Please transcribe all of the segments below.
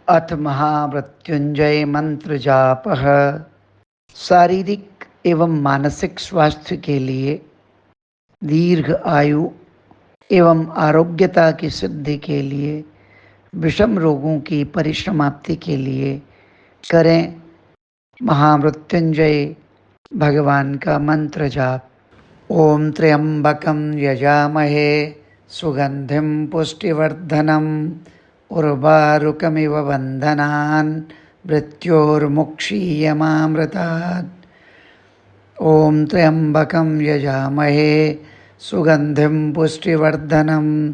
अथ महामृत्युंजय मंत्र जापः शारीरिक एवं मानसिक स्वास्थ्य के लिए, दीर्घ आयु एवं आरोग्यता की सिद्धि के लिए, विषम रोगों की परिसमाप्ति के लिए करें महामृत्युंजय भगवान का मंत्र जाप। ओम त्र्यंबकं यजामहे सुगंधिं पुष्टिवर्धनम् उर्वारुकमिव बन्धनान् मृत्योर्मुक्षीयमामृतात्। ओम त्र्यंबकं यजामहे सुगंधिं पुष्टिवर्धनम्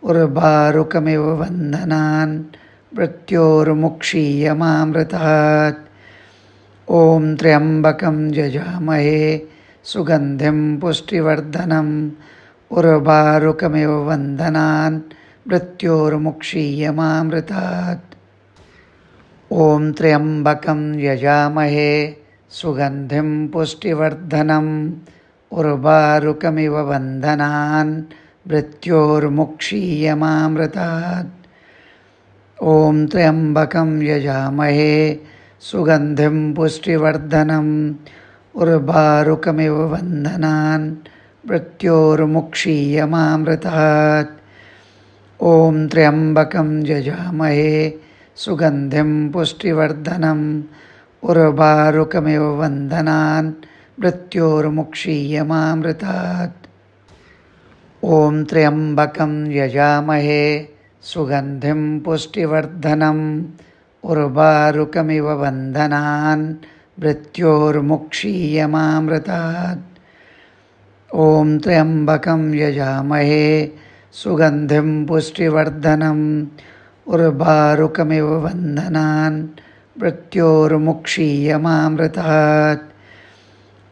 उर्वारुकमिव बन्धनान् मृत्योर्मुक्षीयमामृतात्। ओम त्र्यंबकं यजामहे सुगंधिं पुष्टिवर्धनम् उर्वारुकमिव बन्धनान् मृत्योर्मुक्षीयमामृतात्। ओम त्र्यंबकं यजामहे सुगंधिं पुष्टिवर्धनम् उर्वारुकमिव बन्धनान् मृत्योर्मुक्षीयमामृतात्। ओम त्र्यंबकं यजामहे सुगंधिं पुष्टिवर्धनम् उर्वारुकमिव बन्धनान् मृत्योर्मुक्षीयमामृतात्। ओम त्र्यंबकं यजामहे सुगंधिं पुष्टिवर्धनम् उर्वारुकमिव बन्धनान् मृत्योर्मुक्षीयमामृतात्। ओम त्र्यंबकं यजामहे सुगंधिं पुष्टिवर्धनम् उर्वारुकमिव बन्धनान् मृत्योर्मुक्षीयमामृतात्। ओम त्र्यंबकं यजामहे सुगंधिं पुष्टिवर्धनम् उर्वारुकमिव बन्धनान् मृत्योर्मुक्षीयमामृतात्।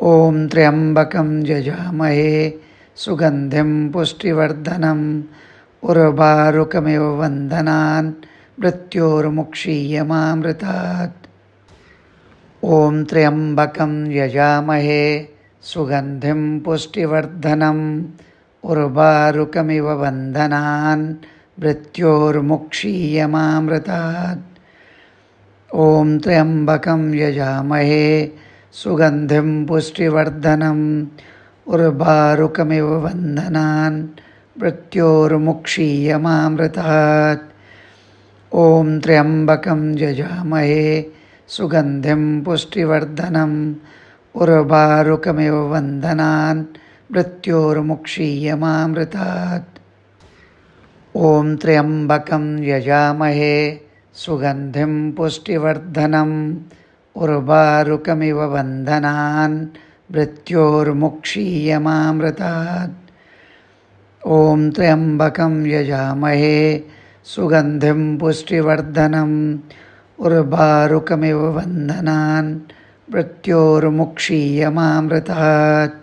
ओम त्र्यंबकं यजामहे सुगंधिं पुष्टिवर्धनम् उर्वारुकमिव बन्धनान् मृत्योर्मुक्षीयमामृतात्। ओम त्र्यंबकं यजामहे सुगंधिं पुष्टिवर्धनम् उर्वारुकमिव बन्धनान् मृत्योर्मुक्षीयमामृतात्। ओम त्र्यंबकं यजामहे सुगंधिं पुष्टिवर्धनम् उर्वारुकमिव बन्धनान् मृत्योर्मुक्षीयमामृतात्। ओम त्र्यंबकं यजामहे सुगंधिं पुष्टिवर्धनम् उर्वारुकमिव बन्धनान् मृत्योर्मुक्षीयमामृतात्। ओम त्र्यंबकं यजामहे सुगंधिं पुष्टिवर्धनम् उर्वारुकमिव बन्धनान् मृत्योर्मुक्षीयमामृतात्। ओम त्र्यंबकं यजामहे सुगंधिं पुष्टिवर्धनम् उर्वारुकमिव बन्धनान् मृत्योर्मुक्षीयमामृतात्।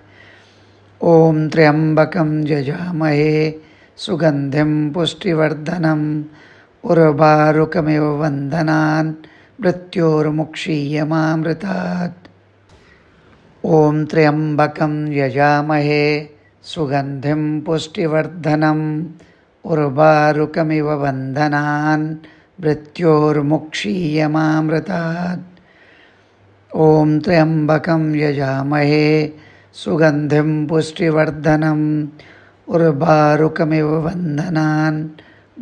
ओम त्र्यंबकं यजामहे सुगंधिं पुष्टिवर्धनम् उर्वारुकमिव बन्धनान् मृत्योर्मुक्षीयमामृतात्। ओम त्र्यंबकं यजामहे सुगंधिं पुष्टिवर्धनम् उर्वारुकमिव बन्धनान् मृत्योर्मुक्षीयमामृतात्। ओम त्र्यंबकं यजामहे सुगंधिं पुष्टिवर्धनम् उर्वारुकमिव बन्धनान्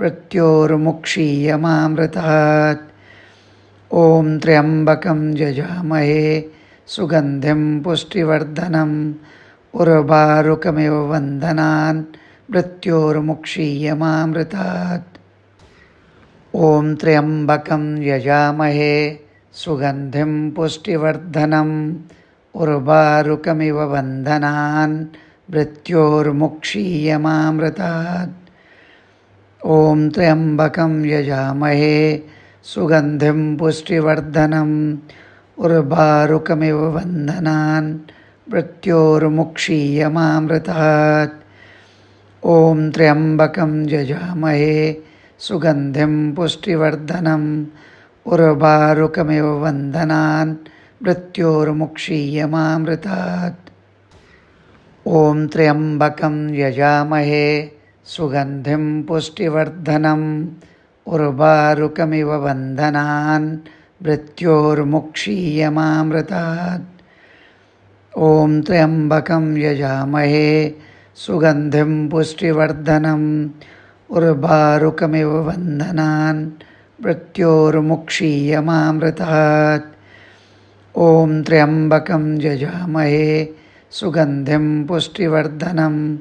मृत्योर्मुक्षीयमामृतात्। ओम त्र्यंबकं यजामहे सुगंधिं पुष्टिवर्धनम् उर्वारुकमिव बन्धनान् मृत्योर्मुक्षीयमामृतात्। ओम त्र्यंबकं यजामहे सुगंधिं पुष्टिवर्धनम् उर्वारुकमिव बन्धनान् मृत्योर्मुक्षीयमामृतात्। ओम त्र्यंबकं यजामहे सुगंधिं पुष्टिवर्धनम् उर्वारुकमिव बन्धनान् मृत्योर्मुक्षीयमामृतात्। ओम त्र्यंबकं यजामहे सुगंधिं पुष्टिवर्धनम् उर्वारुकमिव बन्धनान् मृत्योर्मुक्षीयमामृतात्। ओम त्र्यंबकं यजामहे सुगंधिं पुष्टिवर्धनम् उर्वारुकमिव बन्धनान् मृत्योर्मुक्षीयमामृतात्। ॐ त्र्यम्बकं यजामहे सुगन्धिं पुष्टिवर्धनम् उर्वारुकमिव बन्धनान् मृत्योर्मुक्षीयमामृतात्। ॐ त्र्यम्बकं यजामहे सुगन्धिं पुष्टिवर्धनम्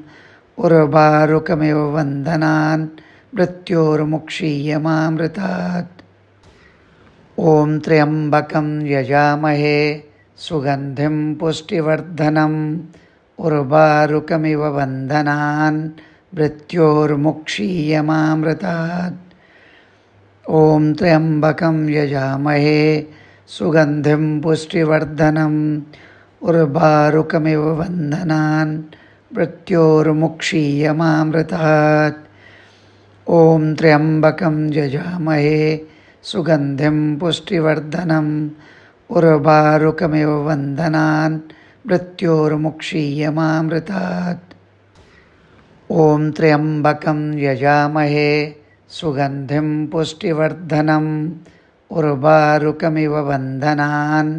उर्वारुकमिव बन्धनान् मृत्योर्मुक्षीयमामृतात्। ॐ त्र्यम्बकं यजामहे सुगन्धिं पुष्टिवर्धनम् उर्वारुकमिव बन्धनान् मृत्योर्मुक्षीयमामृतात्। ॐ त्र्यम्बकं यजामहे सुगन्धिं पुष्टिवर्धनम् उर्वारुकमिव बन्धनान् मृत्योर्मुक्षीयमामृतात्। ॐ त्र्यम्बकं यजामहे सुगन्धिं पुष्टिवर्धनम् उर्वारुकमिव बन्धनान् मृत्योर्मुक्षीयमामृतात्। ॐ त्र्यम्बकं यजामहे सुगन्धिं पुष्टिवर्धनम् उर्वारुकमिव बन्धनान्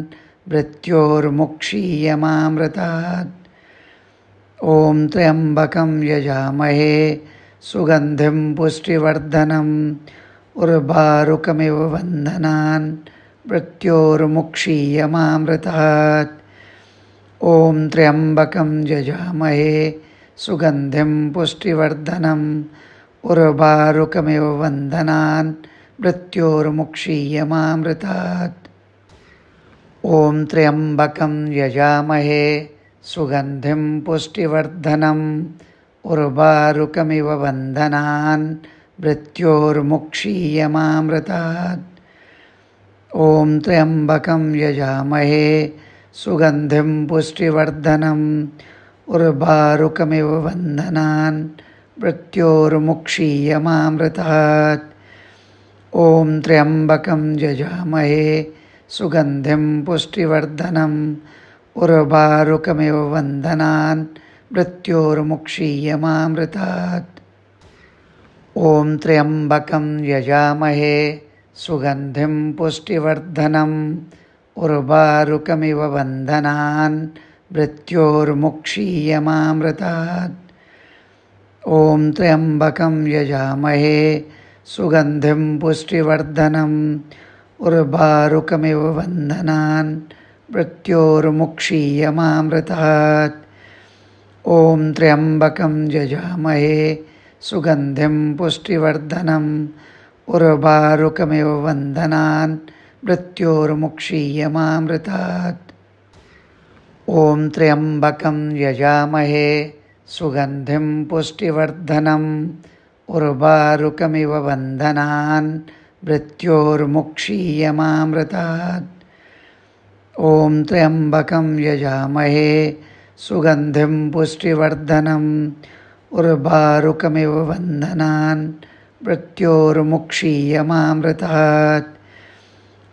मृत्योर्मुक्षीयमामृतात्। ॐ त्र्यम्बकं यजामहे सुगन्धिं पुष्टिवर्धनम् उर्वारुकमिव बन्धनान् मृत्योर्मुक्षीयमामृतात्। ॐ त्र्यम्बकं यजामहे सुगन्धिं पुष्टिवर्धनम् उर्वारुकमिव बन्धनान् मृत्योर्मुक्षीयमामृतात्। ॐ त्र्यम्बकं यजामहे सुगन्धिं पुष्टिवर्धनम् उर्वारुकमिव बन्धनान् मृत्योर्मुक्षीयमामृतात्। ॐ त्र्यम्बकं यजामहे सुगन्धिं पुष्टिवर्धनम् उर्वारुकमिव बन्धनान् मृत्योर्मुक्षीयमामृतात्। ॐ त्र्यम्बकं यजामहे सुगन्धिं पुष्टिवर्धनम् उर्वारुकमिव बन्धनान् मृत्योर्मुक्षीयमामृतात्। ॐ त्र्यम्बकं यजामहे सुगन्धिं पुष्टिवर्धनम् उर्वारुकमिव बन्धनान् मृत्योर्मुक्षीयमामृतात्। ॐ त्र्यम्बकं यजामहे सुगन्धिं पुष्टिवर्धनम् उर्वारुकमिव बन्धनान् मृत्योर्मुक्षीयमामृतात्। ॐ त्र्यम्बकं यजामहे सुगन्धिं पुष्टिवर्धनम् उर्वारुकमिव बन्धनान् मृत्योर्मुक्षीयमामृतात्। ॐ त्र्यम्बकं यजामहे सुगन्धिं पुष्टिवर्धनम् उर्वारुकमिव बन्धनान् मृत्योर्मुक्षीयमामृतात्। ॐ त्र्यम्बकं यजामहे सुगन्धिं पुष्टिवर्धनम् उर्वारुकमिव बन्धनान् मृत्योर्मुक्षीयमामृतात्।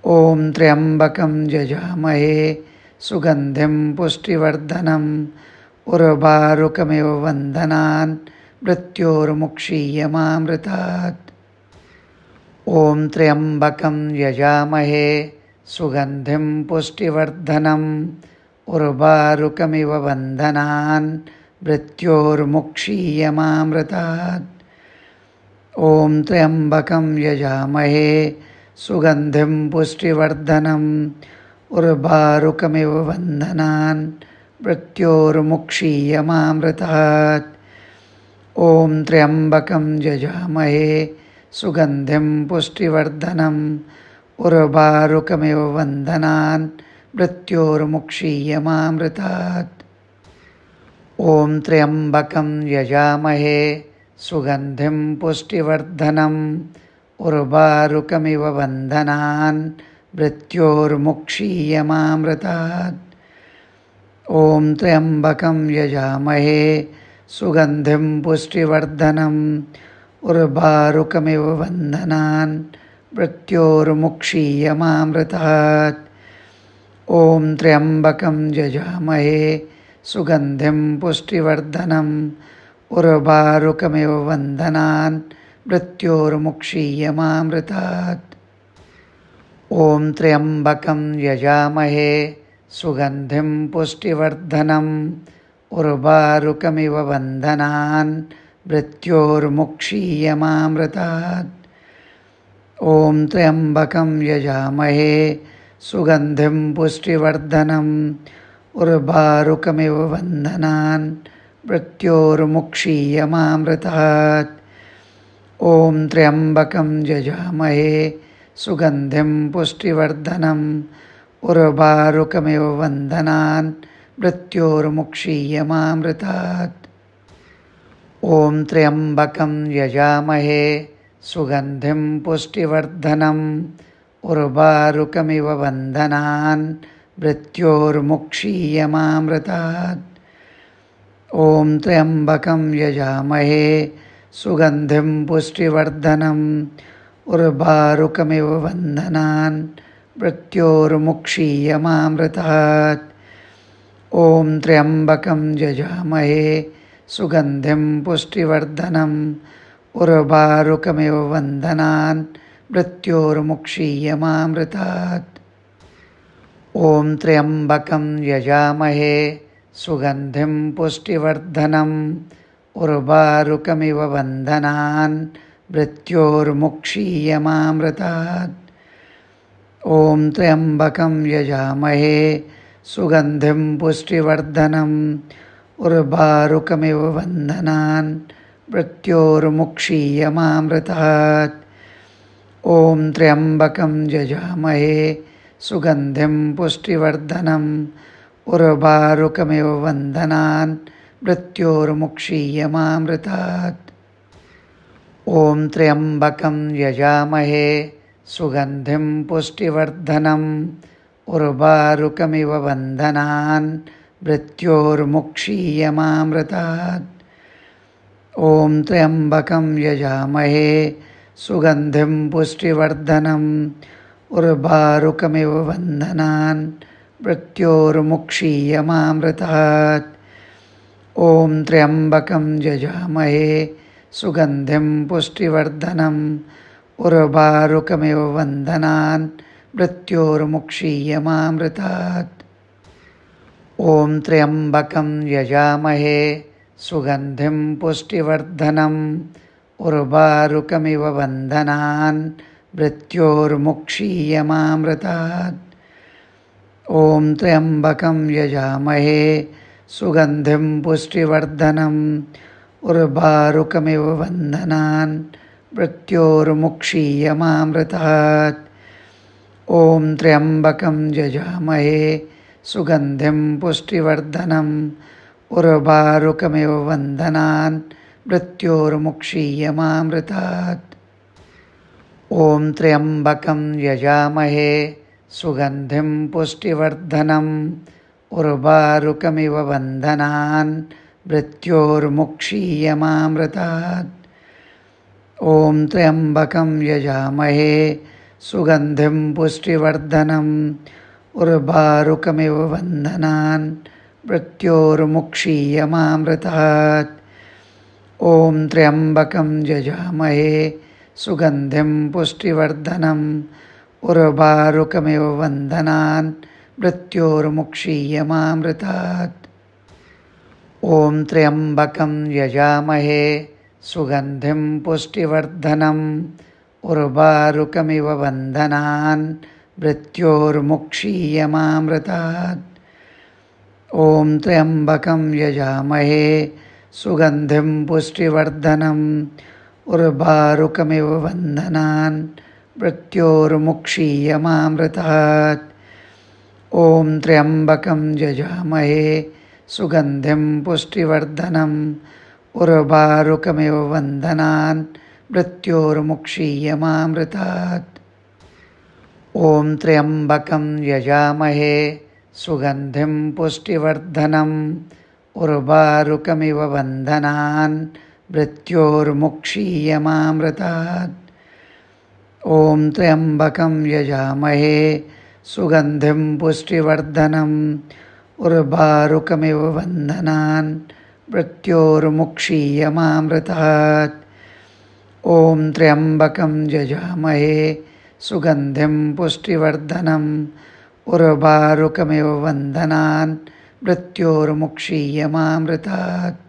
ॐ त्र्यम्बकं यजामहे सुगन्धिं पुष्टिवर्धनम् उर्वारुकमिव बन्धनान् मृत्योर्मुक्षीयमामृतात्। ॐ त्र्यम्बकं यजामहे सुगन्धिं पुष्टिवर्धनम् उर्वारुकमिव बन्धनान् मृत्योर्मुक्षीयमामृतात्। ॐ त्र्यम्बकं यजामहे सुगन्धिं पुष्टिवर्धनम् उर्वारुकमिव बन्धनान् मृत्योर्मुक्षीयमामृतात्। ॐ त्र्यम्बकं यजामहे सुगन्धिं पुष्टिवर्धनम् उर्वारुकमिव बन्धनान् मृत्योर्मुक्षीयमामृतात्। ॐ त्र्यम्बकं यजामहे सुगन्धिं पुष्टिवर्धनम् उर्वारुकमिव बन्धनान् मृत्योर्मुक्षीयमामृतात्। ॐ त्र्यम्बकं यजामहे सुगन्धिं पुष्टिवर्धनम् उर्वारुकमिव बन्धनान् मृत्योर्मुक्षीयमामृतात्। ॐ त्र्यम्बकं यजामहे सुगन्धिं पुष्टिवर्धनम् उर्वारुकमिव बन्धनान् मृत्योर्मुक्षीयमामृतात्। ॐ त्र्यम्बकं यजामहे सुगन्धिं पुष्टिवर्धनम् उर्वारुकमिव बन्धनान् मृत्योर्मुक्षीयमामृतात्। ॐ त्र्यम्बकं यजामहे सुगन्धिं पुष्टिवर्धनम् उर्वारुकमिव बन्धनान् मृत्योर्मुक्षीयमामृतात्। ॐ त्र्यम्बकं यजामहे सुगन्धिं पुष्टिवर्धनम् उर्वारुकमिव बन्धनान् मृत्योर्मुक्षीयमामृतात्। ॐ त्र्यम्बकं यजामहे सुगन्धिं पुष्टिवर्धनम् उर्वारुकमिव बन्धनान् मृत्योर्मुक्षीयमामृतात्। ॐ त्र्यम्बकं यजामहे सुगन्धिं पुष्टिवर्धनम् उर्वारुकमिव बन्धनान् मृत्योर्मुक्षीयमामृतात्। ॐ त्र्यम्बकं यजामहे सुगन्धिं पुष्टिवर्धनम् उर्वारुकमिव बन्धनान् मृत्योर्मुक्षीयमामृतात्। ॐ त्र्यम्बकं यजामहे सुगन्धिं पुष्टिवर्धनम् उर्वारुकमिव बन्धनान् मृत्योर्मुक्षीयमामृतात्। ॐ त्र्यम्बकं यजामहे सुगन्धिं पुष्टिवर्धनम् उर्वारुकमिव बन्धनान् मृत्योर्मुक्षीयमामृतात्। ॐ त्र्यम्बकं यजामहे सुगन्धिं पुष्टिवर्धनम् उर्वारुकमिव बन्धनान् मृत्योर्मुक्षीयमामृतात्। ॐ त्र्यम्बकं यजामहे सुगन्धिं पुष्टिवर्धनम् उर्वारुकमिव बन्धनान् मृत्योर्मुक्षीयमामृतात्। ॐ त्र्यम्बकं यजामहे सुगन्धिं पुष्टिवर्धनम् उर्वारुकमिव बन्धनान् मृत्योर्मुक्षीयमामृतात्। ॐ त्र्यम्बकं यजामहे सुगन्धिं पुष्टिवर्धनम् उर्वारुकमिव बन्धनान् मृत्योर्मुक्षीयमामृतात्। ॐ त्र्यम्बकं यजामहे सुगन्धिं पुष्टिवर्धनम् उर्वारुकमिव बन्धनान् मृत्योर्मुक्षीयमामृतात्। ॐ त्र्यम्बकं यजामहे सुगन्धिं पुष्टिवर्धनम् उर्वारुकमिव बन्धनान् मृत्योर्मुक्षीयमामृतात्। ॐ त्र्यम्बकं यजामहे सुगन्धिं पुष्टिवर्धनम् उर्वारुकमिव बन्धनान् मृत्योर्मुक्षीयमामृतात्। ॐ त्र्यम्बकं यजामहे सुगन्धिं पुष्टिवर्धनम् उर्वारुकमिव बन्धनान् मृत्योर्मुक्षीयमामृतात्। ॐ त्र्यम्बकं यजामहे सुगन्धिं पुष्टिवर्धनम् उर्वारुकमिव बन्धनान् मृत्योर्मुक्षीयमामृतात्। ॐ त्र्यम्बकं यजामहे सुगन्धिं पुष्टिवर्धनम् उर्वारुकमिव बन्धनान् मृत्योर्मुक्षीयमामृतात्। ॐ त्र्यम्बकं यजामहे सुगन्धिं पुष्टिवर्धनम् उर्वारुकमिव बन्धनान् मृत्योर्मुक्षीयमामृतात्। ॐ त्र्यम्बकं यजामहे सुगन्धिं पुष्टिवर्धनम् उर्वारुकमिव बन्धनान् मृत्योर्मुक्षीयमामृतात्। ॐ त्र्यम्बकं यजामहे सुगन्धिं पुष्टिवर्धनम् उर्वारुकमिव बन्धनान् मृत्योर्मुक्षीयमामृतात्। ॐ त्र्यम्बकं यजामहे सुगन्धिं पुष्टिवर्धनम् उर्वारुकमिव बन्धनान् मृत्योर्मुक्षीयमामृतात्। ॐ त्र्यम्बकं यजामहे सुगन्धिं पुष्टिवर्धनम् उर्वारुकमिव बन्धनान् मृत्योर्मुक्षीयमामृतात्। ॐ त्र्यम्बकं यजामहे सुगन्धिं पुष्टिवर्धनम् उर्वारुकमिव बन्धनान् मृत्योर्मुक्षीयमामृतात्।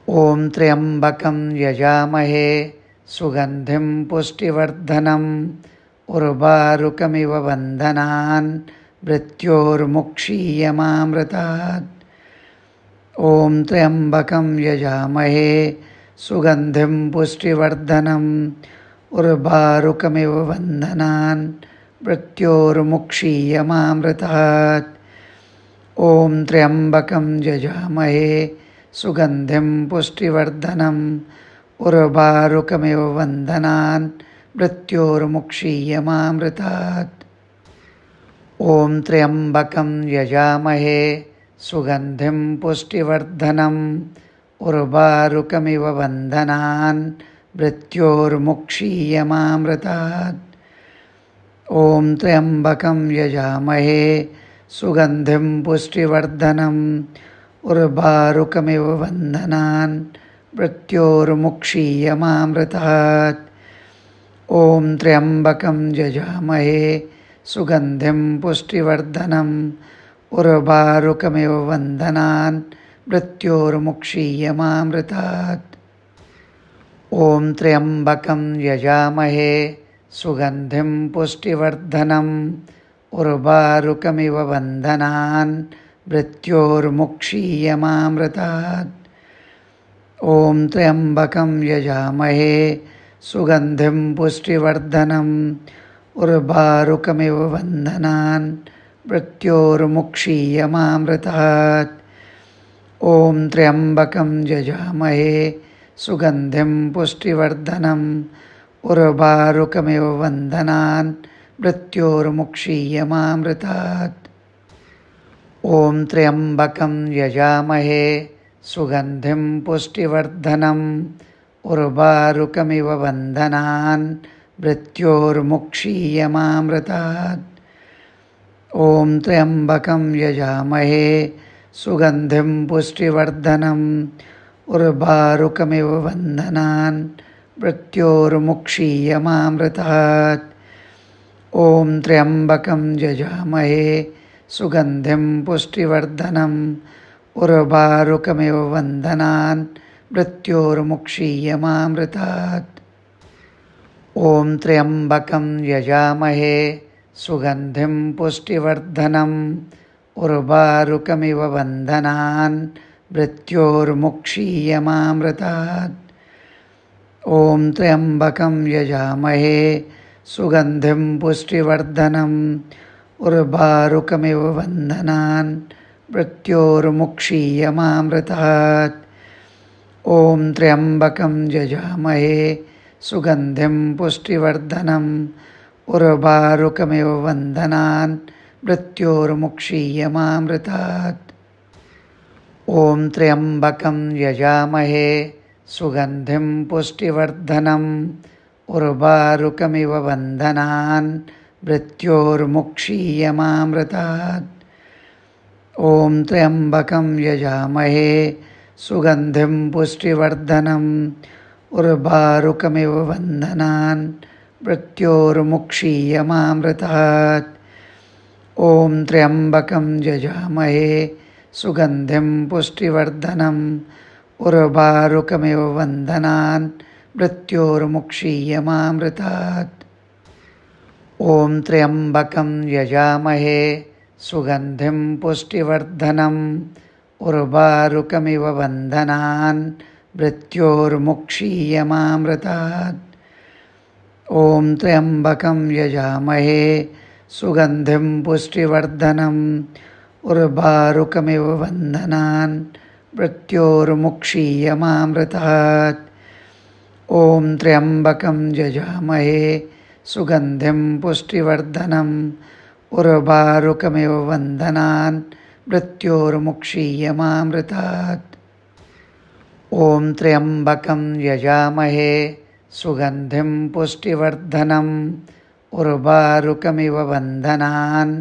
ॐ त्र्यम्बकं यजामहे सुगन्धिं पुष्टिवर्धनम् उर्वारुकमिव बन्धनान् मृत्योर्मुक्षीयमामृतात्। ॐ त्र्यम्बकं यजामहे सुगन्धिं पुष्टिवर्धनम् उर्वारुकमिव बन्धनान् मृत्योर्मुक्षीयमामृतात्। ॐ त्र्यम्बकं यजामहे सुगन्धिं पुष्टिवर्धनम् उर्वारुकमिव बन्धनान् मृत्योर्मुक्षीयमामृतात्। ॐ त्र्यम्बकं यजामहे सुगन्धिं पुष्टिवर्धनम् उर्वारुकमिव बन्धनान् मृत्योर्मुक्षीयमामृतात्। ॐ त्र्यम्बकं यजामहे सुगन्धिं पुष्टिवर्धनम् उर्वारुकमिव बन्धनान् मृत्योर्मुक्षीयमामृतात्। ॐ त्र्यम्बकं यजामहे सुगन्धिं पुष्टिवर्धनम् उर्वारुकमिव बन्धनान् मृत्योर्मुक्षीयमामृतात्। ॐ त्र्यम्बकं यजामहे सुगन्धिं पुष्टिवर्धनम् उर्वारुकमिव बन्धनान् मृत्योर्मुक्षीयमामृतात्। ॐ त्र्यम्बकं यजामहे सुगन्धिं पुष्टिवर्धनम् उर्वारुकमिव बन्धनान् मृत्योर्मुक्षीयमामृतात्। ॐ त्र्यम्बकं यजामहे सुगन्धिं पुष्टिवर्धनम् उर्वारुकमिव बन्धनान् मृत्योर्मुक्षीयमामृतात्। ॐ त्र्यम्बकं यजामहे सुगन्धिं पुष्टिवर्धनम् उर्वारुकमिव बन्धनान् मृत्योर्मुक्षीयमामृतात्। ॐ त्र्यम्बकं यजामहे सुगन्धिं पुष्टिवर्धनम् उर्वारुकमिव बन्धनान् मृत्योर्मुक्षीयमामृतात्। ॐ त्र्यम्बकं यजामहे सुगन्धिं पुष्टिवर्धनम् उर्वारुकमिव बन्धनान् मृत्योर्मुक्षीयमामृतात्। ॐ त्र्यम्बकं यजामहे सुगन्धिं पुष्टिवर्धनम् उर्वारुकमिव बन्धनान् मृत्योर्मुक्षीयमामृतात्। ॐ त्र्यम्बकं यजामहे सुगन्धिं पुष्टिवर्धनम् उर्वारुकमिव बन्धनान् मृत्योर्मुक्षीयमामृतात्। ॐ त्र्यम्बकं यजामहे सुगन्धिं पुष्टिवर्धनम् उर्वारुकमिव बन्धनान् मृत्योर्मुक्षीयमामृतात्। ॐ त्र्यम्बकं यजामहे सुगन्धिं पुष्टिवर्धनम् उर्वारुकमिव बन्धनान् मृत्योर्मुक्षीयमामृतात्। ॐ त्र्यम्बकं यजामहे सुगन्धिं पुष्टिवर्धनम् उर्वारुकमिव बन्धनान् मृत्योर्मुक्षीयमामृतात्। ॐ त्र्यम्बकं यजामहे सुगन्धिं पुष्टिवर्धनम् उर्वारुकमिव बन्धनान् मृत्योर्मुक्षीयमामृतात्। ॐ त्र्यम्बकं यजामहे सुगन्धिं पुष्टिवर्धनम् उर्वारुकमिव बन्धनान् मृत्योर्मुक्षीयमामृतात्। ॐ त्र्यम्बकं यजामहे सुगन्धिं पुष्टिवर्धनम् उर्वारुकमिव बन्धनान् मृत्योर्मुक्षीयमामृतात्। ॐ त्र्यम्बकं यजामहे सुगन्धिं पुष्टिवर्धनम् उर्वारुकमिव बन्धनान् मृत्योर्मुक्षीयमामृतात्। ॐ त्र्यम्बकं यजामहे सुगन्धिं पुष्टिवर्धनम् उर्वारुकमिव बन्धनान्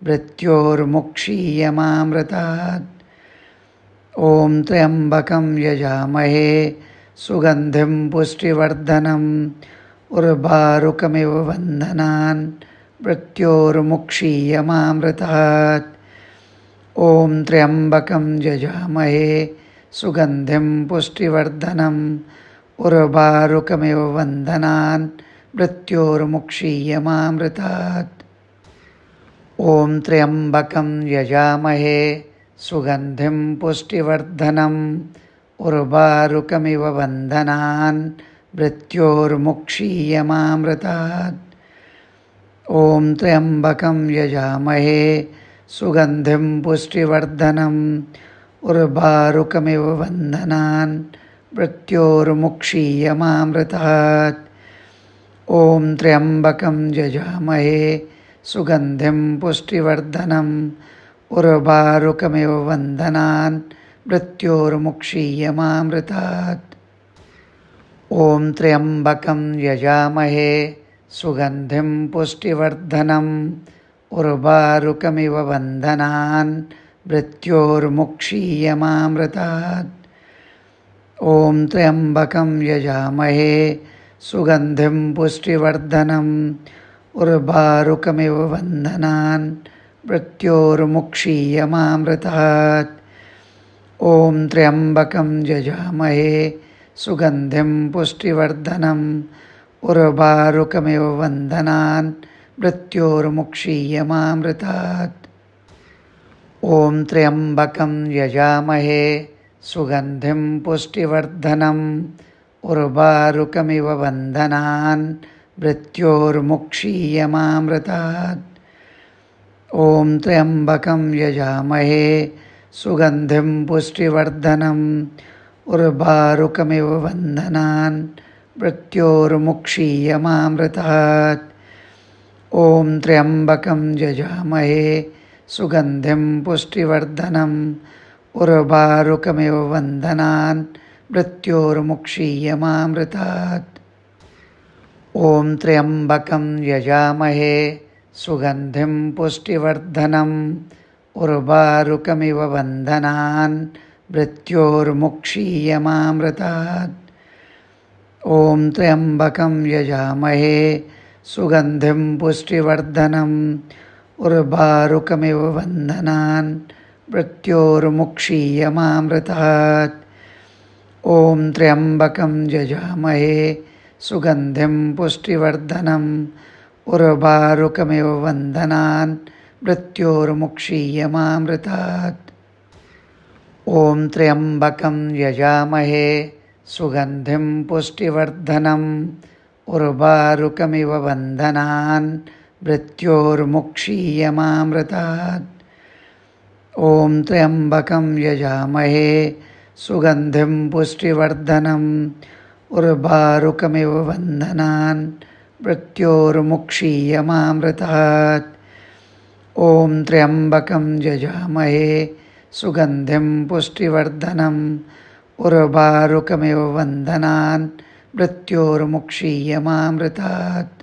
मृत्योर्मुक्षीयमामृतात्। ॐ त्र्यम्बकं यजामहे सुगन्धिं पुष्टिवर्धनम् उर्वारुकमिव बन्धनान् मृत्योर्मुक्षीयमामृतात्। ॐ त्र्यम्बकं यजामहे सुगन्धिं पुष्टिवर्धनम् उर्वारुकमिव बन्धनान् मृत्योर्मुक्षीयमामृतात्। ॐ त्र्यम्बकं यजामहे सुगन्धिं पुष्टिवर्धनम् उर्वारुकमिव बन्धनान् मृत्योर्मुक्षीयमामृतात्। ॐ त्र्यम्बकं यजामहे सुगन्धिं पुष्टिवर्धनम् उर्वारुकमिव बन्धनान् मृत्योर्मुक्षीयमामृतात्। ॐ त्र्यम्बकं यजामहे सुगन्धिं पुष्टिवर्धनम् उर्वारुकमिव बन्धनान् मृत्योर्मुक्षीयमामृतात्। ॐ त्र्यम्बकं यजामहे सुगन्धिं पुष्टिवर्धनम् उर्वारुकमिव बन्धनान् मृत्योर्मुक्षीयमामृतात्। ॐ त्र्यम्बकं यजामहे सुगन्धिं पुष्टिवर्धनम् उर्वारुकमिव बन्धनान् मृत्योर्मुक्षीयमामृतात्। ॐ त्र्यम्बकं यजामहे सुगन्धिं पुष्टिवर्धनम् उर्वारुकमिव बन्धनान् मृत्योर्मुक्षीयमामृतात्। ॐ त्र्यम्बकं यजामहे सुगन्धिं पुष्टिवर्धनम् उर्वारुकमिव बन्धनान् मृत्योर्मुक्षीयमामृतात्। ॐ त्र्यम्बकं यजामहे सुगन्धिं पुष्टिवर्धनम् उर्वारुकमिव बन्धनान् मृत्योर्मुक्षीयमामृतात्। ॐ त्र्यम्बकं यजामहे सुगन्धिं पुष्टिवर्धनम् उर्वारुकमिव बन्धनान् मृत्योर्मुक्षीयमामृतात्। ॐ त्र्यम्बकं यजामहे सुगन्धिं पुष्टिवर्धनम् उर्वारुकमिव बन्धनान् मृत्योर्मुक्षीयमामृतात्। ॐ त्र्यम्बकं यजामहे सुगन्धिं पुष्टिवर्धनम् उर्वारुकमिव बन्धनान् मृत्योर्मुक्षीयमामृतात्। ॐ त्र्यम्बकं यजामहे सुगन्धिं पुष्टिवर्धनम् उर्वारुकमिव बन्धनान् मृत्योर्मुक्षीयमामृतात्। ॐ त्र्यम्बकं यजामहे सुगन्धिं पुष्टिवर्धनम् उर्वारुकमिव बन्धनान् मृत्योर्मुक्षीयमामृतात्। ॐ त्र्यम्बकं यजामहे सुगन्धिं पुष्टिवर्धनम् उर्वारुकमिव बन्धनान् मृत्योर्मुक्षीयमामृतात्। ॐ त्र्यम्बकं यजामहे सुगन्धिं पुष्टिवर्धनम् उर्वारुकमिव बन्धनान् मृत्योर्मुक्षीयमामृतात्।